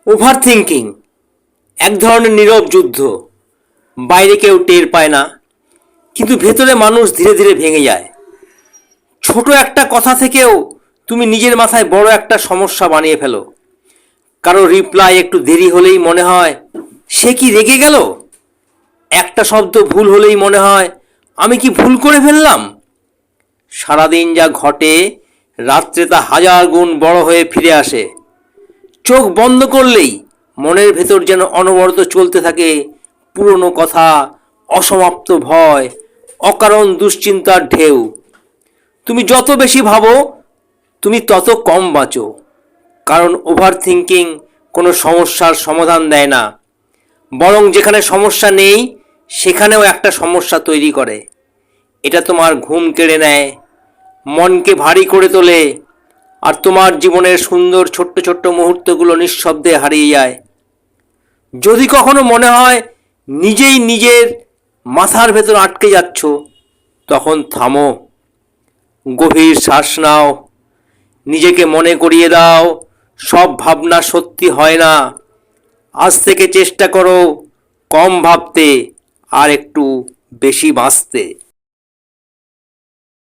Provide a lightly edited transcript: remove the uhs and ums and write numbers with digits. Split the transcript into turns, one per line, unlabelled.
Over thinking এক ধরনের নীরব যুদ্ধ। বাইরে কেউ টের পায় না, কিন্তু ভেতরে মানুষ ধীরে ধীরে ভেঙে যায়। ছোট একটা কথা থেকেও তুমি নিজের মাথায় বড় একটা সমস্যা বানিয়ে ফেলো। কারো রিপ্লাই একটু দেরি হলেই মনে হয় সে কি রেগে গেল, একটা শব্দ ভুল হলেই মনে হয় আমি কি ভুল করে ফেললাম। সারাদিন যা ঘটে রাত্রে তা হাজার গুণ বড় হয়ে ফিরে আসে। চোখ বন্ধ করলেই মনের ভেতর যেন অনবরত চলতে থাকে পুরনো কথা, অসমাপ্ত ভয়, অকারণ দুশ্চিন্তার ঢেউ। তুমি যত বেশি ভাবো তুমি তত কম বাঁচো, কারণ ওভার থিঙ্কিং কোনো সমস্যার সমাধান দেয় না, বরং যেখানে সমস্যা নেই সেখানেও একটা সমস্যা তৈরি করে। এটা তোমার ঘুম কেড়ে নেয়, মনকে ভারী করে তোলে, আর তোমার জীবনের সুন্দর ছোট্ট ছোট্ট মুহূর্তগুলো নিঃশব্দে হারিয়ে যায়। যদি কখনো মনে হয় নিজেই নিজের মাথার ভেতর আটকে যাচ্ছ, তখন থামো, গভীর শ্বাস নাও, নিজেকে মনে করিয়ে দাও সব ভাবনা সত্যি হয় না। আজ থেকে চেষ্টা করো কম ভাবতে আর একটু বেশি বাঁচতে।